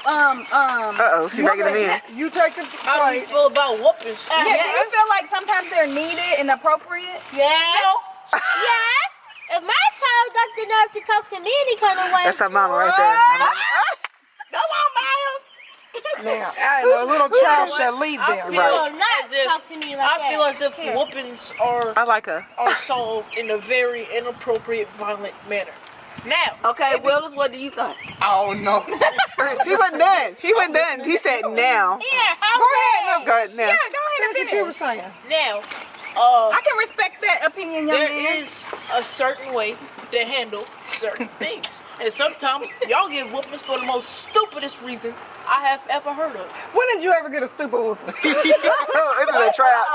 Uh-oh, she breaking them in. You take it. How do you feel about whoopings? Yeah, do you feel like sometimes they're needed and appropriate? Yes. Yes. If my child got the nerve to talk to me any kind of way. That's her mama right there. Come on, Miles. Now, a little child shall lead I them. feel Right. as if, Talk to me like I feel as if whoopings are I like her. solved in a very inappropriate, violent manner. Now, Okay, Willis, what do you think? Oh no. He wasn't done. He wasn't done. He said now. Here, Go ahead. Go ahead now. Yeah, go ahead and That's what you were finish. saying. now, I can respect that opinion, young there man. is a certain way to handle certain things. And sometimes y'all get whoopings for the most stupidest reasons I have ever heard of. When did you ever get a stupid whooping? It is a trap.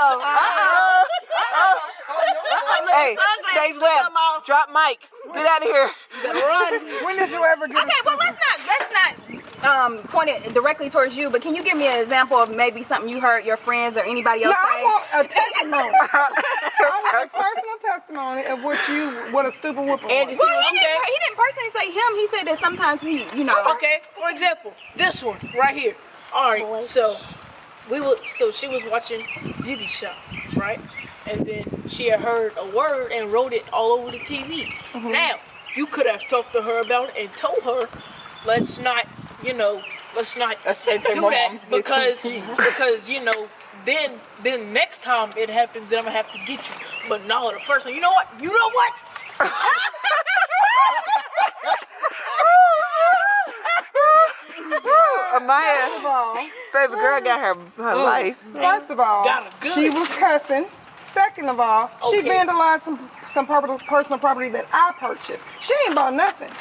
Hey, stage left. Drop mic. Get out of here. When did you ever get Okay, well let's not point it directly towards you, but can you give me an example of maybe something you heard your friends or anybody No, else I say? want a testimony. I want a personal testimony of what a stupid whooping And was. Well, he didn't personally say him. He said that sometimes he, Okay, for example, this one right here. All right, so she was watching Beauty Shop, right? And then she had heard a word and wrote it all over the TV. Now, you could have talked to her about it and told her, let's not do that because then next time it happens, then I'm gonna have to get you. But no, the first time, you know what? Amaya, baby girl got her life. First of all, Got it good. she was cussing. Second of all, she Okay. vandalized some personal property that I purchased. She ain't bought nothing.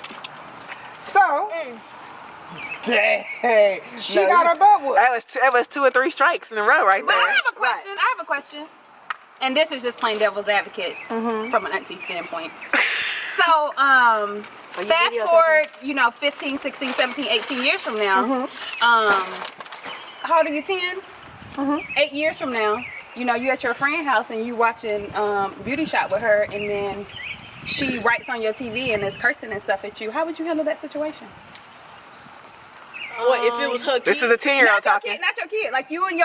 So, dang, she got her butt whooped. That was 2 or 3 strikes in a row right But there. I have a question. And this is just plain devil's advocate from an auntie standpoint. So, fast forward, 15, 16, 17, 18 years from now. How old are you, 10? 8 years from now, you at your friend's house and you watching Beauty Shop with her, and then she writes on your TV and is cursing and stuff at you. How would you handle that situation? What if it was her kid? This is a 10-year-old talking. Not your kid. Like you and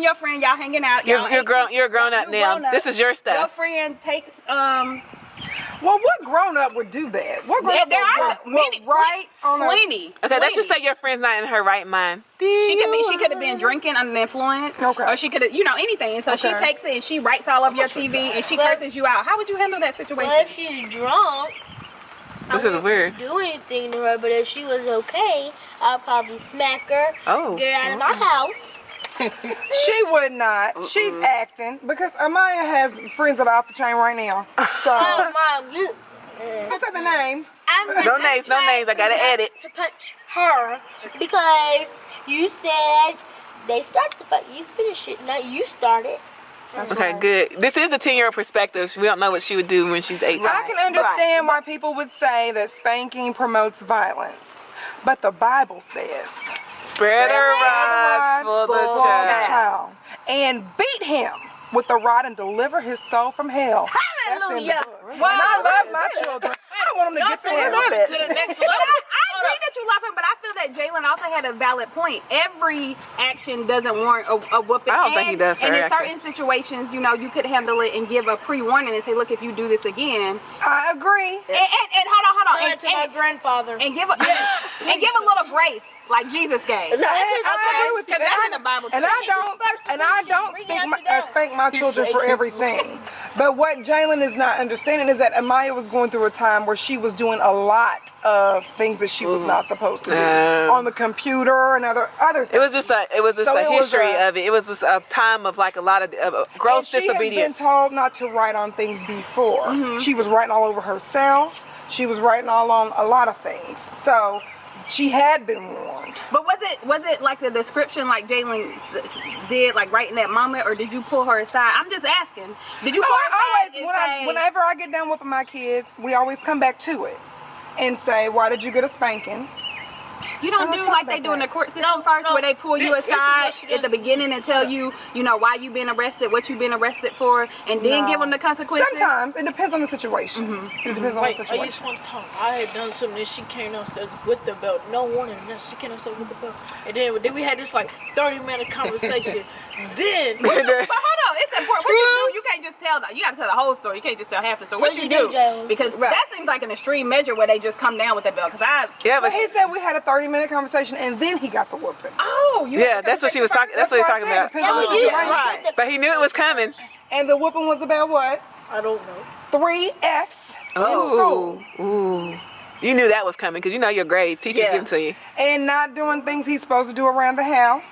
your friend, y'all hanging out. You're grown up now. This is your Your stuff. friend takes Well, what grown up would do that? What grown up there are would many, right on plenty. Okay, let's just say your friend's not in her right mind. She could have been drinking under the influence, Okay. or she could have, anything. And so she Okay. takes it and she writes all over your TV and she curses you out. How would you handle that situation? Well, if she's drunk, This is weird. do anything to her, but if she was okay, I'll probably smack her, Oh. get her out of my house. She would not. She's acting because Amaya has friends that are off the chain right now. So, Oh, Mom, you. what's the name? No names, no names. I gotta edit. To punch her because you said they started the fight. You finished it, not you started. Okay, good. This is the 10-year-old perspective. We don't know what she would do when she's 18. I can understand why people would say that spanking promotes violence, but the Bible says Spread the rods for the spoil child. and beat him with the rod and deliver his soul from hell. Hallelujah. That's in the book. And I love my children. I want them to get to hell. to the next level. I agree that you love him, but I feel that Jalen also had a valid point. Every action doesn't warrant a whooping. I don't think he does, And in actually. certain situations, you could handle it and give a pre-warning and say, look, if you do this again. I agree. And hold on. Tell that to my grandfather. And give a little grace like Jesus gave. I agree with you. Because that's in the Bible too. And I don't spank my children for everything. But what Jalen is not understanding is that Amaya was going through a time where she was doing a lot of things that she was not supposed to do on the computer and other things. It was just a history of it. It was just a time of like a lot of gross and disobedience. She has been told not to write on things before. She was writing all over herself. She was writing all on a lot of things. So she had been warned. But was it like the description like Jalen did, like right in that moment, or did you pull her aside? I'm just asking. Did you pull her aside and say, whenever I get done whipping my kids, we always come back to it and say, why did you get a spanking? You don't do like they do in the court system first, where they pull you aside at the beginning and tell you, you know, why you've been arrested, what you've been arrested for, and then give them the consequences? Sometimes. It depends on the situation. It depends on the situation. I just one time, I had done something and she came downstairs with the belt. No warning. She came downstairs with the belt. And then we had this like 30-minute conversation. Then... But hold on, it's important. What you do, you can't just tell that. You got to tell the whole story. You can't just tell half the story. What you do? Because that seems like an extreme measure where they just come down with the belt. But he said we had a 30-minute conversation and then he got the whooping. Oh, that's what she was talking. That's what he was talking about. Right. But he knew it was coming. And the whooping was about what? I don't know. 3 Fs in school. Ooh. You knew that was coming because you know your grades. Teachers give them to you. And not doing things he's supposed to do around the house.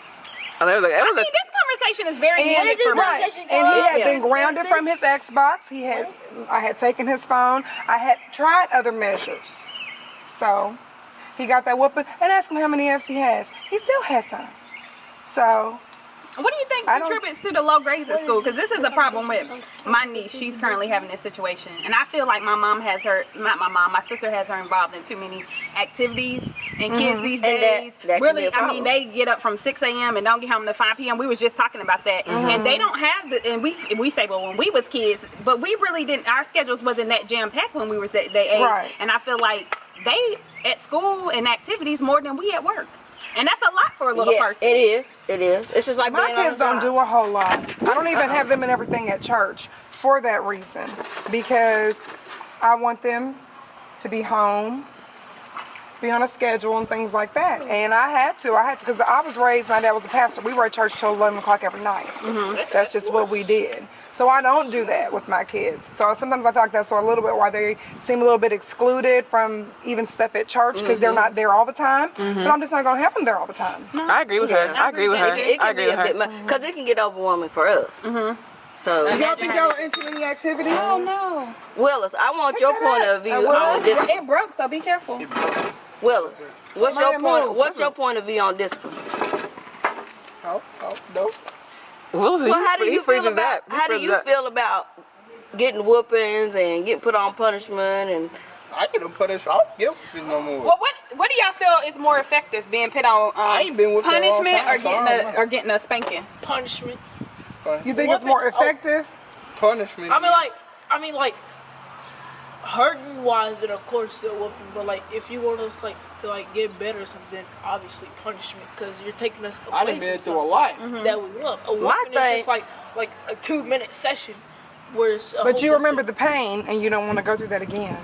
Oh, that was like, this conversation is very and, for me. And he had been grounded from his Xbox. I had taken his phone. I had tried other measures. So he got that whooping and asked him how many Fs he has. He still has some. So what do you think contributes to the low grades at school? Because this is a problem with my niece. She's currently having this situation. And I feel like my mom has her, not my mom, my sister has her involved in too many activities. And kids these days, that really, I mean, they get up from 6 a.m. and don't get home to 5 p.m. We was just talking about that. And they don't have the, and we say, well, when we was kids, but we really didn't, our schedules wasn't that jam-packed when we were that age. Right. And I feel like they at school and activities more than we at work. And that's a lot for a little person. It is. It's just like my kids don't do a whole lot. I don't even have them in everything at church for that reason. Because I want them to be home, be on a schedule and things like that. And I had to because I was raised, my dad was a pastor. We were at church till 11 o'clock every night. That's just what we did. So I don't do that with my kids. So sometimes I feel like that's a little bit why they seem a little bit excluded from even stuff at church because they're not there all the time. But I'm just not going to have them there all the time. I agree with her. I agree with her. Because it can get overwhelming for us. So y'all think y'all are into any activities? Oh no. Willis, I want your point of view on this. It broke, so be careful. Willis, what's your point of view on discipline? No. Well, how do you feel about getting whoopings and getting put on punishment and? I get them punished. I don't give no more. Well, what do y'all feel is more effective, being put on I ain't been punishment or getting a spanking? Punishment. You think it's more effective? Punishment. I mean like hurting wise, and of course the whooping. But like if you want us to get better or something, obviously punishment, because you're taking us away. I done been through a lot that we love. A whooping is just like a 2-minute session, where it's but you remember the pain and you don't want to go through that again.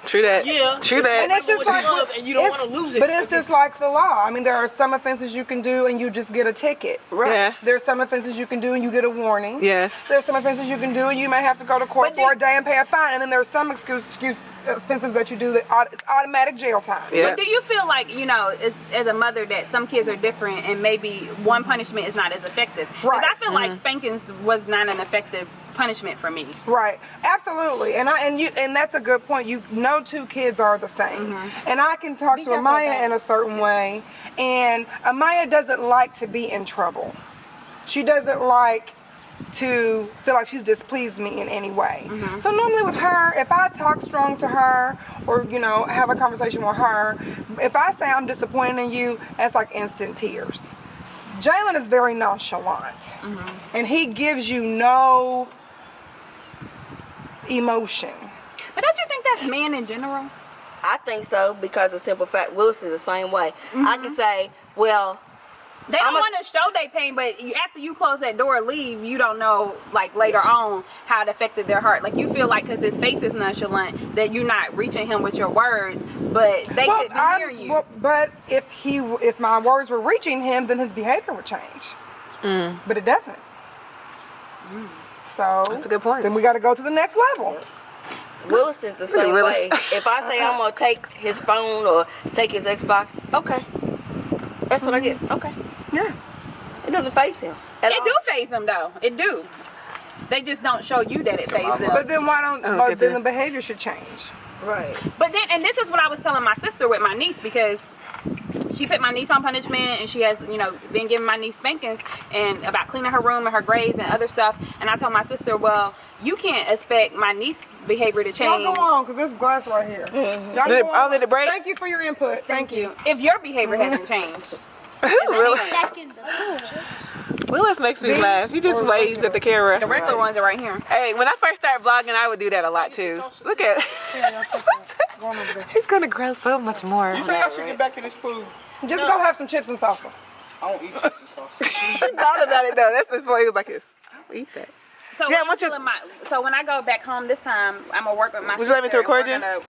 True that. Yeah. True that. And it's just like, and you don't want to lose it. But it's just like the law. I mean, there are some offenses you can do and you just get a ticket. Right. Yeah. There's some offenses you can do and you get a warning. Yes. There's some offenses you can do and you may have to go to court for a day and pay a fine. And then there's some offenses that you do that it's automatic jail time. Yeah. But do you feel like, as a mother, that some kids are different and maybe one punishment is not as effective? Because I feel like spankings was not an effective punishment for me. Right. Absolutely. And that's a good point. No two kids are the same. And I can talk to Amaya in a certain way, and Amaya doesn't like to be in trouble. She doesn't like to feel like she's displeased me in any way. So normally with her, if I talk strong to her or have a conversation with her, if I say I'm disappointed in you, that's like instant tears. Jalen is very nonchalant, and he gives you no emotion. But don't you think that's men in general? I think so, because of simple fact, Willis is the same way. I can say, well, they don't want to show their pain, but after you close that door and leave, you don't know, later on, how it affected their heart. Like, you feel like, because his face is nonchalant, that you're not reaching him with your words, but they could be hearing you. But if my words were reaching him, then his behavior would change. But it doesn't. So that's a good point. Then we got to go to the next level. Willis is the same way. If I say I'm gonna take his phone or take his Xbox, okay, that's what I get. Okay, yeah, it doesn't face him. It do face him though. It do. They just don't show you that it faces them. But then why don't? But then the behavior should change. Right. But then, and this is what I was telling my sister with my niece, because she put my niece on punishment, and she has, been giving my niece spankings and about cleaning her room and her grades and other stuff. And I told my sister, well, you can't expect my niece behavior to change. Y'all go on, because there's glass right here. Y'all Did- go oh, on. did it break? Thank you for your input. Thank you. If your behavior hasn't changed. Second. Willis makes me laugh. He just waves at the camera. The regular ones are right here. Hey, when I first started vlogging, I would do that a lot too. Look at he's gonna grow so much more. You think I should get back in this food? Just go have some chips and salsa. I don't eat chicken sauce. He thought about it though. That's his point. He was like this. I'll eat that. So, Yeah, when once you- so when I go back home this time, I'm gonna work with my Would you like me to sister, and record we're you? gonna